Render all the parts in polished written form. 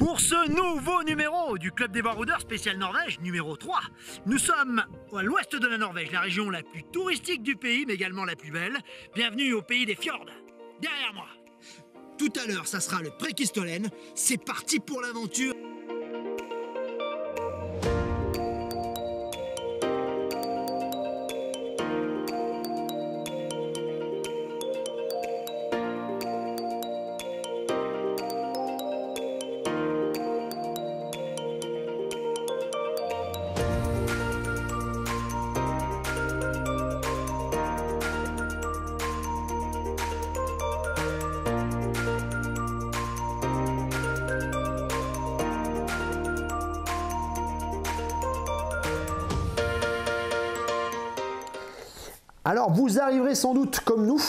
Pour ce nouveau numéro du Club des Baroudeurs spécial Norvège, numéro 3, nous sommes à l'ouest de la Norvège, la région la plus touristique du pays, mais également la plus belle. Bienvenue au pays des fjords, derrière moi. Tout à l'heure, ça sera le Preikestolen. C'est parti pour l'aventure. Alors, vous arriverez sans doute, comme nous,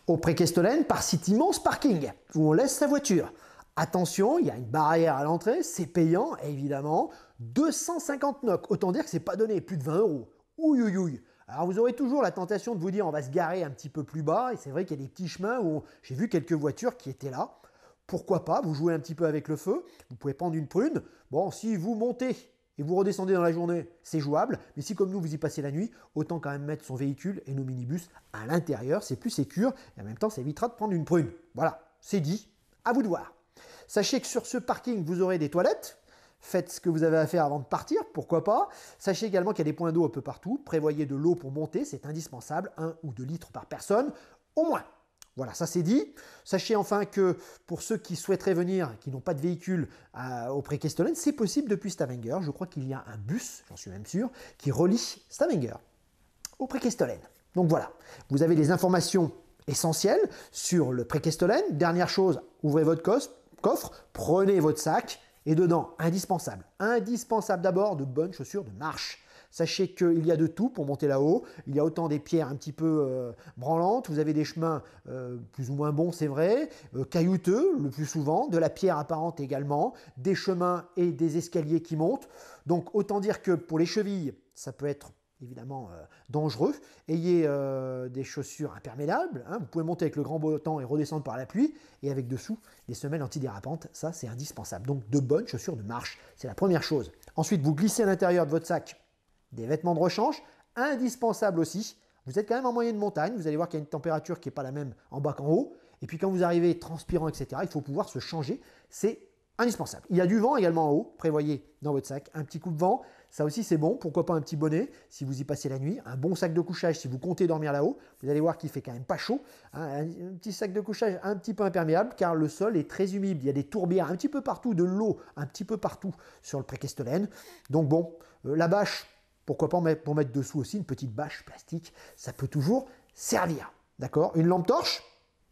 au Preikestolen par cet immense parking où on laisse sa voiture. Attention, il y a une barrière à l'entrée, c'est payant, évidemment. 250 NOK, autant dire que c'est pas donné, plus de 20 €. Ouïe, ouïe, ouïe. Alors, vous aurez toujours la tentation de vous dire on va se garer un petit peu plus bas. Et c'est vrai qu'il y a des petits chemins où j'ai vu quelques voitures qui étaient là. Pourquoi pas, vous jouez un petit peu avec le feu. Vous pouvez prendre une prune. Bon, si vous montez et vous redescendez dans la journée, c'est jouable. Mais si comme nous, vous y passez la nuit, autant quand même mettre son véhicule et nos minibus à l'intérieur. C'est plus sécure et en même temps, ça évitera de prendre une prune. Voilà, c'est dit. À vous de voir. Sachez que sur ce parking, vous aurez des toilettes. Faites ce que vous avez à faire avant de partir, pourquoi pas. Sachez également qu'il y a des points d'eau un peu partout. Prévoyez de l'eau pour monter, c'est indispensable. 1 ou 2 litres par personne, au moins. Voilà, ça c'est dit. Sachez enfin que pour ceux qui souhaiteraient venir, qui n'ont pas de véhicule au Preikestolen, c'est possible depuis Stavanger. Je crois qu'il y a un bus, j'en suis même sûr, qui relie Stavanger au Preikestolen. Donc voilà, vous avez les informations essentielles sur le Preikestolen. Dernière chose, ouvrez votre coffre, prenez votre sac et dedans, indispensable. Indispensable d'abord, de bonnes chaussures de marche. Sachez qu'il y a de tout pour monter là-haut. Il y a autant des pierres un petit peu branlantes, vous avez des chemins plus ou moins bons, c'est vrai, caillouteux le plus souvent, de la pierre apparente également, des chemins et des escaliers qui montent. Donc autant dire que pour les chevilles, ça peut être évidemment dangereux. Ayez des chaussures imperméables, hein. Vous pouvez monter avec le grand beau temps et redescendre par la pluie, et avec dessous des semelles antidérapantes, ça c'est indispensable. Donc de bonnes chaussures de marche, c'est la première chose. Ensuite, vous glissez à l'intérieur de votre sac des vêtements de rechange, indispensable aussi. Vous êtes quand même en moyenne montagne, vous allez voir qu'il y a une température qui n'est pas la même en bas qu'en haut. Et puis quand vous arrivez transpirant, etc., il faut pouvoir se changer, c'est indispensable. Il y a du vent également en haut, prévoyez dans votre sac un petit coup de vent, ça aussi c'est bon, pourquoi pas un petit bonnet si vous y passez la nuit, un bon sac de couchage si vous comptez dormir là-haut, vous allez voir qu'il fait quand même pas chaud, hein, un petit sac de couchage un petit peu imperméable car le sol est très humide, il y a des tourbières un petit peu partout, de l'eau un petit peu partout sur le Preikestolen. Donc bon, la bâche, pourquoi pas pour mettre dessous aussi une petite bâche plastique, ça peut toujours servir. D'accord? Une lampe torche,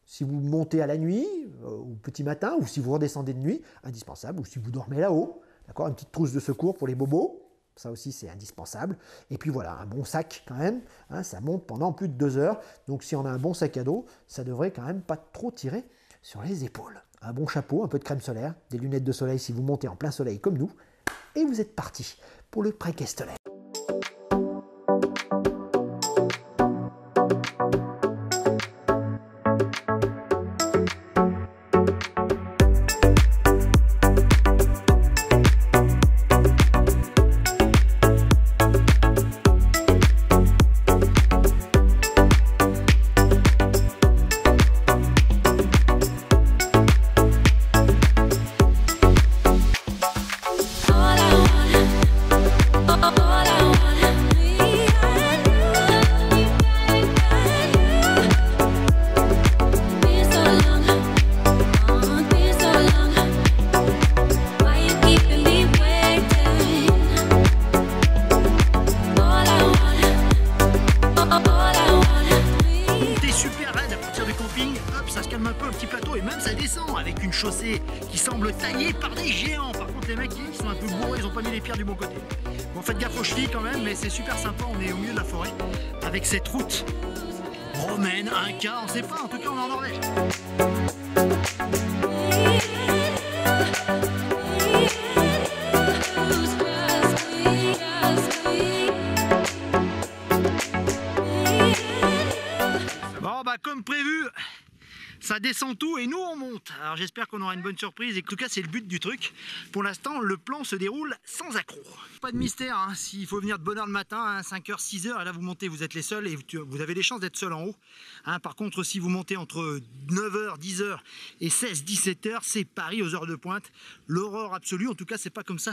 si vous montez à la nuit, ou petit matin, ou si vous redescendez de nuit, indispensable, ou si vous dormez là-haut. D'accord? Une petite trousse de secours pour les bobos, ça aussi c'est indispensable. Et puis voilà, un bon sac quand même, hein, ça monte pendant plus de 2 heures. Donc si on a un bon sac à dos, ça devrait quand même pas trop tirer sur les épaules. Un bon chapeau, un peu de crème solaire, des lunettes de soleil si vous montez en plein soleil comme nous, et vous êtes parti pour le Preikestolen. Avec une chaussée qui semble taillée par des géants. Par contre les mecs qui sont un peu bourrés, ils ont pas mis les pierres du bon côté. Bon, faites gaffe aux chevilles quand même, mais c'est super sympa, on est au milieu de la forêt avec cette route romaine, Inca, on sait pas, en tout cas on est en Norvège. Bon bah comme prévu, ça va descendre tout et nous on monte. Alors j'espère qu'on aura une bonne surprise et en tout cas c'est le but du truc. Pour l'instant le plan se déroule sans accroc. Pas de mystère, hein. S'il faut venir de bonne heure le matin, hein, 5h, 6h, et là vous montez, vous êtes les seuls et vous avez des chances d'être seul en haut. Hein, par contre si vous montez entre 9h, 10h et 16, 17h, c'est Paris aux heures de pointe. L'aurore absolue, en tout cas c'est pas comme ça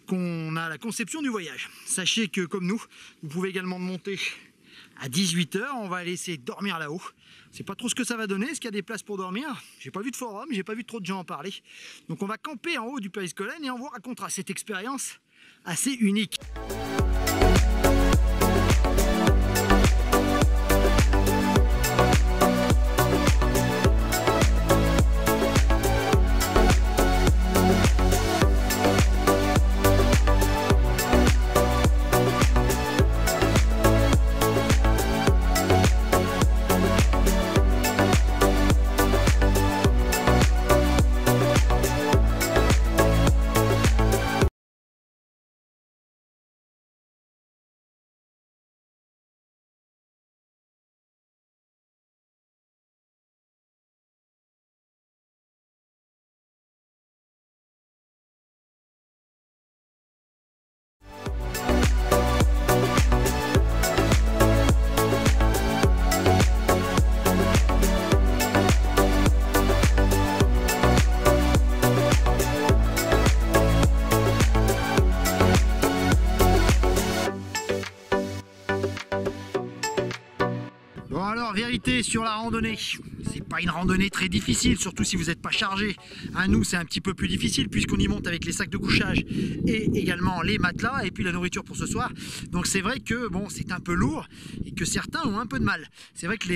qu'on a la conception du voyage. Sachez que comme nous, vous pouvez également monter à 18h, on va aller essayer de dormir là-haut. C'est pas trop ce que ça va donner, est-ce qu'il y a des places pour dormir? J'ai pas vu de forum, j'ai pas vu trop de gens en parler. Donc on va camper en haut du Périscolène et on vous racontera cette expérience assez unique. Bon alors, vérité sur la randonnée, c'est pas une randonnée très difficile, surtout si vous n'êtes pas chargé. Hein, nous c'est un petit peu plus difficile puisqu'on y monte avec les sacs de couchage et également les matelas et puis la nourriture pour ce soir. Donc c'est vrai que bon, c'est un peu lourd et que certains ont un peu de mal. C'est vrai que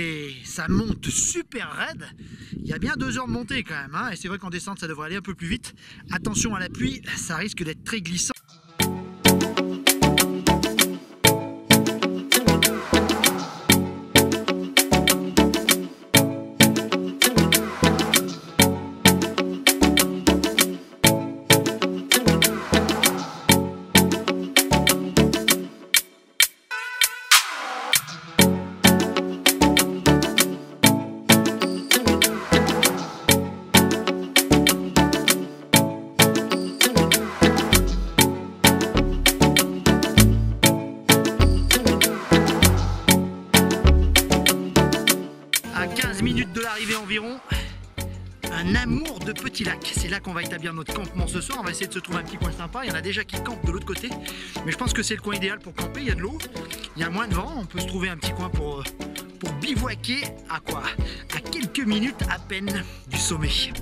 ça monte super raide, il y a bien 2 heures de montée quand même, hein, et c'est vrai qu'en descente ça devrait aller un peu plus vite. Attention à l'appui, ça risque d'être très glissant. À 15 minutes de l'arrivée environ, un amour de petit lac. C'est là qu'on va établir notre campement ce soir. On va essayer de se trouver un petit coin sympa. Il y en a déjà qui campent de l'autre côté. Mais je pense que c'est le coin idéal pour camper. Il y a de l'eau, il y a moins de vent. On peut se trouver un petit coin pour bivouaquer à quoi? À quelques minutes à peine du sommet.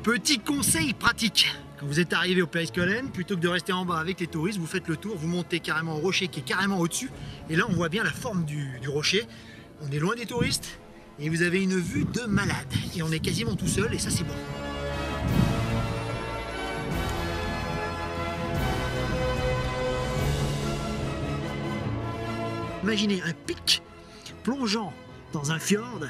Petit conseil pratique. Quand vous êtes arrivé au Périskelen, plutôt que de rester en bas avec les touristes, vous faites le tour, vous montez carrément au rocher qui est carrément au-dessus. Et là, on voit bien la forme du rocher. On est loin des touristes et vous avez une vue de malade. Et on est quasiment tout seul et ça, c'est bon. Imaginez un pic plongeant dans un fjord,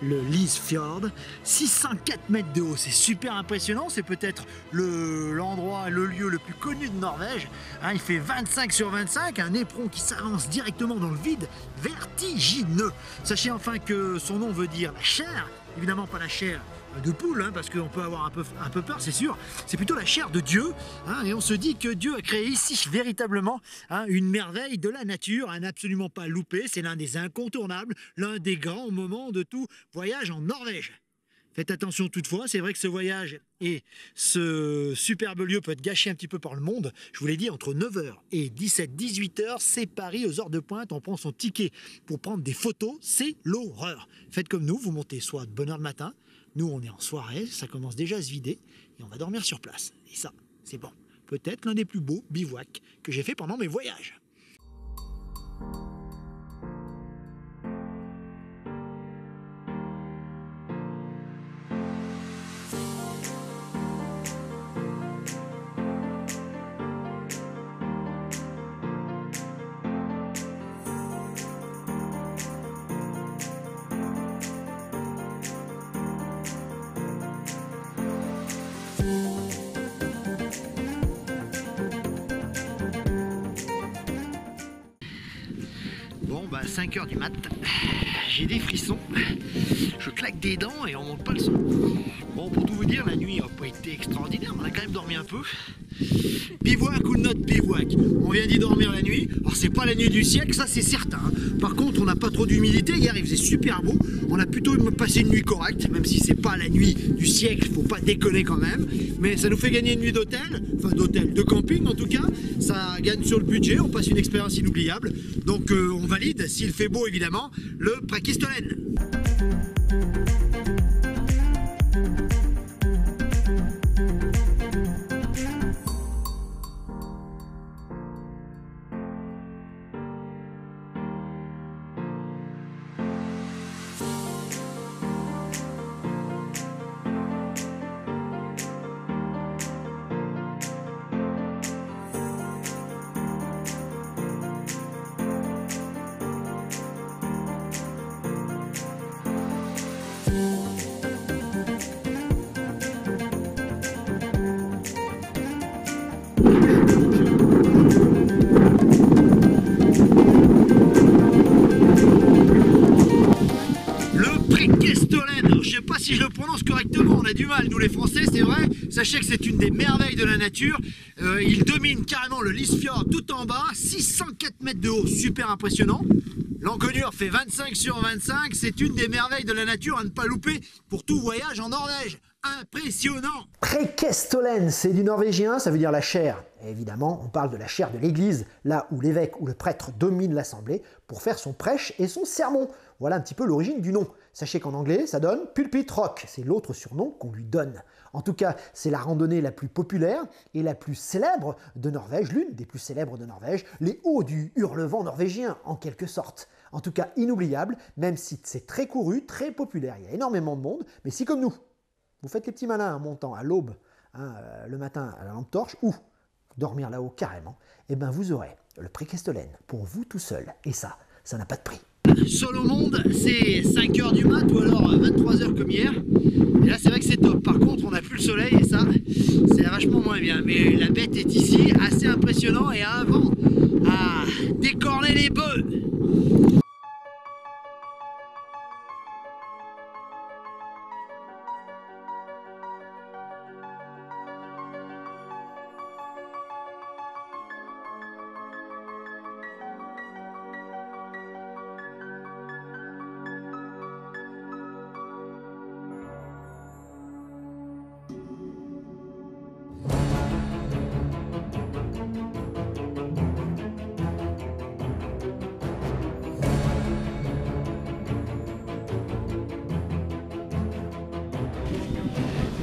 le Lysfjord, 604 mètres de haut, c'est super impressionnant, c'est peut-être l'endroit, le lieu le plus connu de Norvège. Hein, il fait 25 sur 25, un éperon qui s'avance directement dans le vide, vertigineux. Sachez enfin que son nom veut dire la chair, évidemment pas la chair de poule, hein, parce qu'on peut avoir un peu peur, c'est sûr. C'est plutôt la chair de Dieu, hein, et on se dit que Dieu a créé ici véritablement, hein, une merveille de la nature, à n'absolument pas louper. C'est l'un des incontournables, l'un des grands moments de tout voyage en Norvège. Faites attention toutefois, c'est vrai que ce voyage et ce superbe lieu peut être gâché un petit peu par le monde. Je vous l'ai dit, entre 9h et 17-18h, c'est Paris aux heures de pointe. On prend son ticket pour prendre des photos, c'est l'horreur. Faites comme nous, vous montez soit de bonne heure le matin. Nous, on est en soirée, ça commence déjà à se vider et on va dormir sur place. Et ça, c'est bon. Peut-être l'un des plus beaux bivouacs que j'ai fait pendant mes voyages. Bon, bah 5h du mat, j'ai des frissons, je claque des dents et on monte pas le son. Bon, pour tout vous dire, la nuit n'a pas été extraordinaire, on a quand même dormi un peu. Bivouac ou notre bivouac, on vient d'y dormir la nuit. Alors c'est pas la nuit du siècle, ça c'est certain. Par contre, on n'a pas trop d'humidité, hier il faisait super beau. On a plutôt passé une nuit correcte, même si c'est pas la nuit du siècle, faut pas déconner quand même. Mais ça nous fait gagner une nuit d'hôtel, enfin d'hôtel, de camping en tout cas. Ça gagne sur le budget, on passe une expérience inoubliable. Donc on valide, s'il fait beau évidemment, le Prekestelen. Je sais pas si je le prononce correctement, on a du mal, nous les Français, c'est vrai. Sachez que c'est une des merveilles de la nature. Il domine carrément le Lysfjord tout en bas, 604 mètres de haut, super impressionnant. L'encolure fait 25 sur 25, c'est une des merveilles de la nature à ne pas louper pour tout voyage en Norvège. Impressionnant! Prekestelen, c'est du norvégien, ça veut dire la chair. Et évidemment, on parle de la chair de l'église, là où l'évêque ou le prêtre domine l'assemblée pour faire son prêche et son sermon. Voilà un petit peu l'origine du nom. Sachez qu'en anglais, ça donne Pulpit Rock, c'est l'autre surnom qu'on lui donne. En tout cas, c'est la randonnée la plus populaire et la plus célèbre de Norvège, l'une des plus célèbres de Norvège, les hauts du hurlevent norvégien en quelque sorte. En tout cas, inoubliable, même si c'est très couru, très populaire. Il y a énormément de monde, mais si comme nous, vous faites les petits malins en montant à l'aube, le matin à la lampe torche, ou dormir là-haut carrément, eh ben vous aurez le Prekestelen pour vous tout seul. Et ça n'a pas de prix. Seul au monde, c'est 5h du mat ou alors 23h comme hier. Et là, c'est vrai que c'est top. Par contre, on n'a plus le soleil et ça, c'est vachement moins bien. Mais la bête est ici, assez impressionnant et à un vent à décorner les bœufs.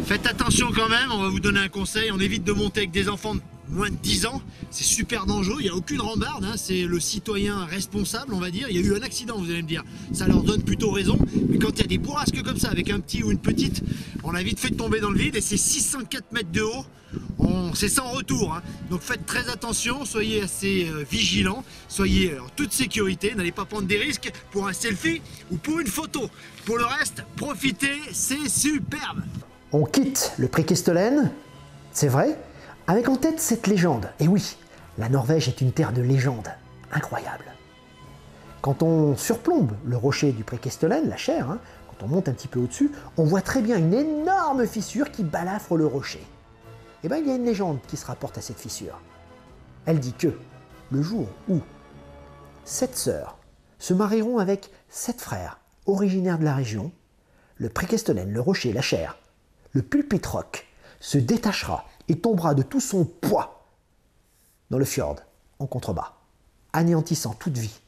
Faites attention quand même, on va vous donner un conseil, on évite de monter avec des enfants de moins de 10 ans, c'est super dangereux, il n'y a aucune rambarde, hein, c'est le citoyen responsable on va dire, il y a eu un accident vous allez me dire, ça leur donne plutôt raison, mais quand il y a des bourrasques comme ça avec un petit ou une petite, on a vite fait de tomber dans le vide et c'est 604 mètres de haut, c'est sans retour, hein. Donc faites très attention, soyez assez vigilants, soyez en toute sécurité, n'allez pas prendre des risques pour un selfie ou pour une photo, pour le reste, profitez, c'est superbe. On quitte le Preikestolen, c'est vrai, avec en tête cette légende. Et oui, la Norvège est une terre de légende, incroyable. Quand on surplombe le rocher du Preikestolen, la chair, hein, quand on monte un petit peu au-dessus, on voit très bien une énorme fissure qui balafre le rocher. Et bien il y a une légende qui se rapporte à cette fissure. Elle dit que le jour où 7 sœurs se marieront avec 7 frères originaires de la région, le Preikestolen, le rocher, la chair, le pulpit rock se détachera et tombera de tout son poids dans le fjord, en contrebas, anéantissant toute vie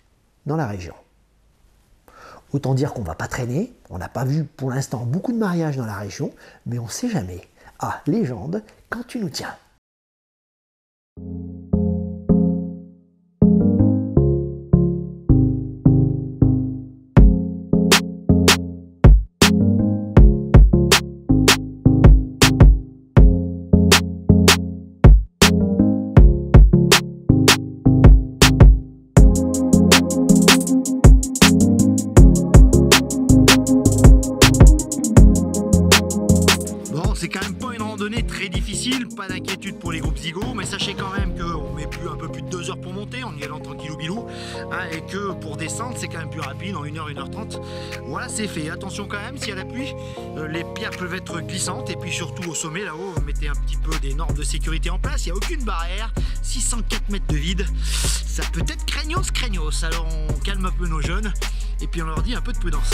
dans la région. Autant dire qu'on ne va pas traîner, on n'a pas vu pour l'instant beaucoup de mariages dans la région, mais on ne sait jamais. Ah, légende, quand tu nous tiens. C'est quand même pas une randonnée très difficile, pas d'inquiétude pour les groupes zigos, mais sachez quand même qu'on met un peu plus de 2 heures pour monter en y allant tranquillou bilou, hein, et que pour descendre c'est quand même plus rapide, en 1 heure, 1 heure 30. Voilà, c'est fait. Attention quand même, s'il y a la pluie, les pierres peuvent être glissantes, et puis surtout au sommet là-haut, mettez un petit peu des normes de sécurité en place, il n'y a aucune barrière, 604 mètres de vide, ça peut être craignos, alors on calme un peu nos jeunes, et puis on leur dit un peu de prudence.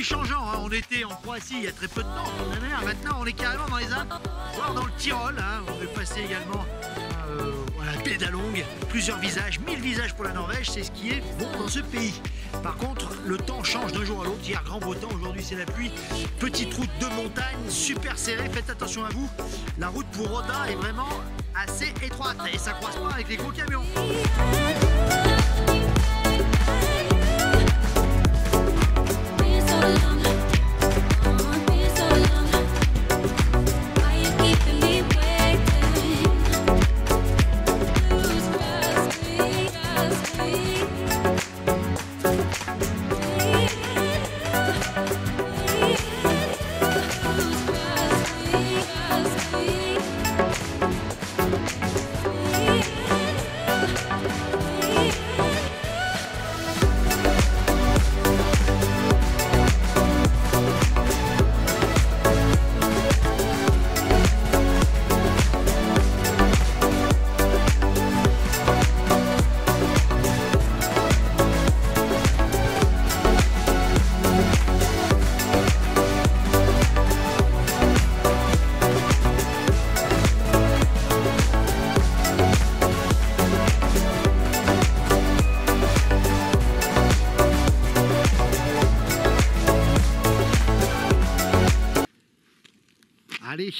pays changeant, hein. On était en Croatie il y a très peu de temps, sur la mer. Maintenant on est carrément dans les Alpes, voire dans le Tyrol, hein. On est passé également voilà, baie d'Along, plusieurs visages, 1000 visages pour la Norvège, c'est ce qui est bon dans ce pays. Par contre, le temps change d'un jour à l'autre. Hier, grand beau temps, aujourd'hui c'est la pluie. Petite route de montagne, super serrée, faites attention à vous. La route pour Roda est vraiment assez étroite et ça croise pas avec les gros camions. Allez,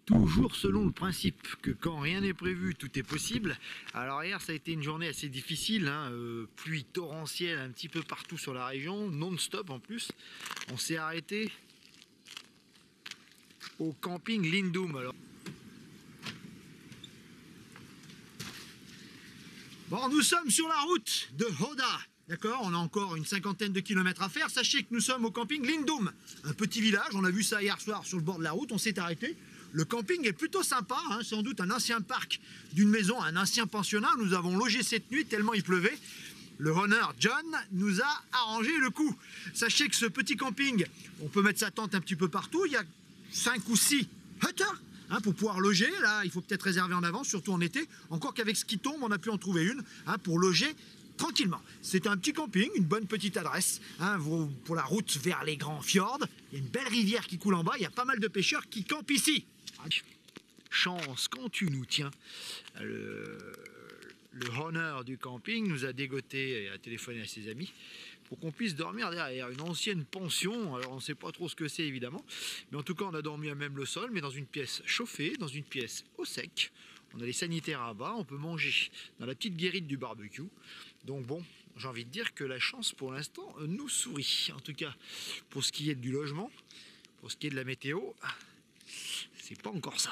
toujours selon le principe que quand rien n'est prévu, tout est possible. Alors hier, ça a été une journée assez difficile, hein, pluie torrentielle un petit peu partout sur la région, non-stop en plus. On s'est arrêté au camping Lindum. Alors, bon, nous sommes sur la route de Hoda. D'accord, on a encore une cinquantaine de kilomètres à faire. Sachez que nous sommes au camping Lindum, un petit village. On a vu ça hier soir sur le bord de la route. On s'est arrêté. Le camping est plutôt sympa, hein, sans doute un ancien parc d'une maison, un ancien pensionnat. Nous avons logé cette nuit tellement il pleuvait. Le runner John nous a arrangé le coup. Sachez que ce petit camping, on peut mettre sa tente un petit peu partout. Il y a 5 ou 6 hutters. Hein, pour pouvoir loger, là, il faut peut-être réserver en avance, surtout en été. Encore qu'avec ce qui tombe, on a pu en trouver une, hein, pour loger tranquillement. C'est un petit camping, une bonne petite adresse, hein, pour la route vers les grands fjords. Il y a une belle rivière qui coule en bas, il y a pas mal de pêcheurs qui campent ici. Chance quand tu nous tiens. Le runner du camping nous a dégoté et a téléphoné à ses amis pour qu'on puisse dormir derrière une ancienne pension. Alors on ne sait pas trop ce que c'est évidemment, mais en tout cas on a dormi à même le sol, mais dans une pièce chauffée, dans une pièce au sec. On a les sanitaires à bas, on peut manger dans la petite guérite du barbecue. Donc bon, j'ai envie de dire que la chance pour l'instant nous sourit. En tout cas, pour ce qui est du logement, pour ce qui est de la météo, c'est pas encore ça.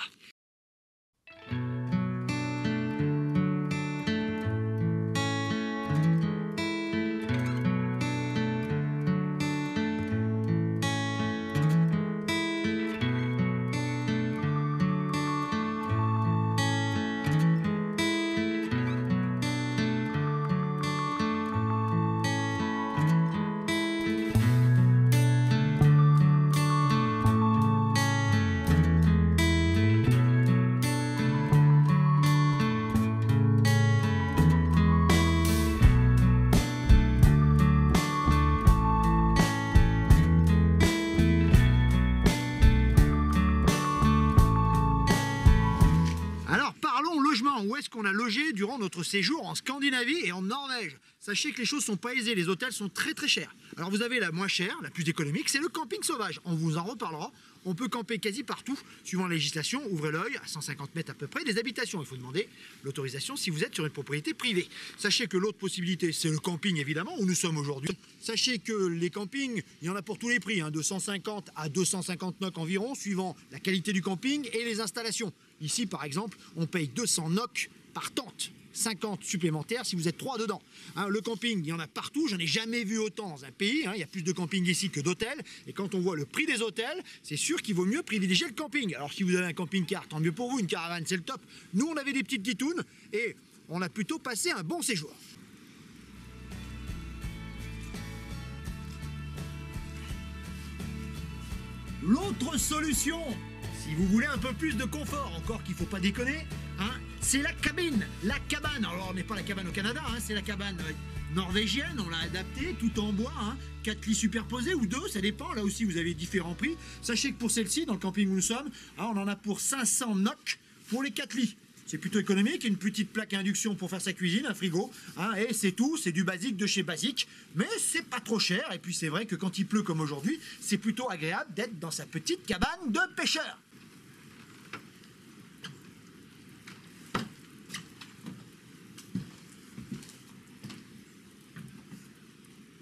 Où est-ce qu'on a logé durant notre séjour en Scandinavie et en Norvège? Sachez que les choses sont pas aisées, les hôtels sont très très chers. Alors vous avez la moins chère, la plus économique, c'est le camping sauvage. On vous en reparlera. On peut camper quasi partout, suivant la législation, ouvrez l'œil, à 150 mètres à peu près des habitations. Il faut demander l'autorisation si vous êtes sur une propriété privée. Sachez que l'autre possibilité, c'est le camping évidemment, où nous sommes aujourd'hui. Sachez que les campings, il y en a pour tous les prix, hein, de 150 à 250 NOK environ, suivant la qualité du camping et les installations. Ici par exemple, on paye 200 NOK par tente. 50 supplémentaires si vous êtes 3 dedans. Hein, le camping, il y en a partout, j'en ai jamais vu autant dans un pays, hein, il y a plus de camping ici que d'hôtels, et quand on voit le prix des hôtels, c'est sûr qu'il vaut mieux privilégier le camping. Alors si vous avez un camping-car, tant mieux pour vous, une caravane c'est le top. Nous on avait des petites guitounes, et on a plutôt passé un bon séjour. L'autre solution, si vous voulez un peu plus de confort, encore qu'il ne faut pas déconner, hein, c'est la cabine, la cabane. Alors, on n'est pas la cabane au Canada, hein, c'est la cabane norvégienne, on l'a adaptée, tout en bois, hein, 4 lits superposés ou 2, ça dépend. Là aussi, vous avez différents prix. Sachez que pour celle-ci, dans le camping où nous sommes, hein, on en a pour 500 NOK pour les 4 lits. C'est plutôt économique, une petite plaque à induction pour faire sa cuisine, un frigo, hein, et c'est tout, c'est du basique de chez basique, mais c'est pas trop cher, et puis c'est vrai que quand il pleut comme aujourd'hui, c'est plutôt agréable d'être dans sa petite cabane de pêcheur.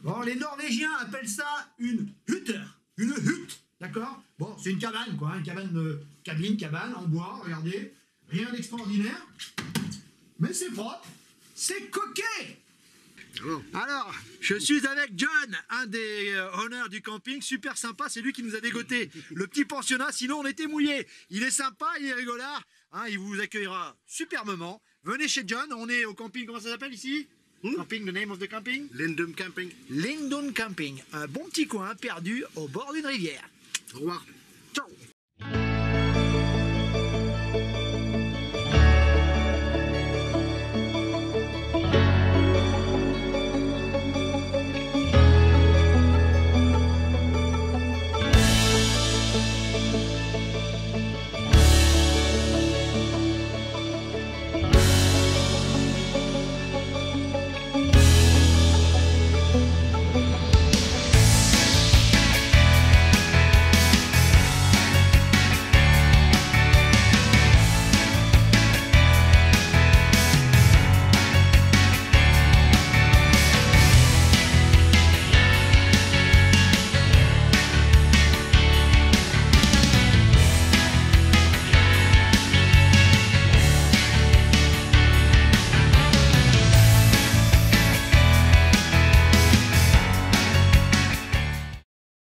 Bon, les Norvégiens appellent ça une hutter, une hutte, d'accord? Bon, c'est une cabane, quoi, une cabane, cabane en bois, regardez. Rien d'extraordinaire, mais c'est propre, c'est coquet. Alors, je suis avec John, un des honneurs du camping, super sympa, c'est lui qui nous a dégoté le petit pensionnat, sinon on était mouillés. Il est sympa, il est rigolard, hein, il vous accueillera superbement. Venez chez John, on est au camping, comment ça s'appelle ici? Camping, the name of the camping? Lindum Camping. Lindum Camping, un bon petit coin perdu au bord d'une rivière. Au revoir.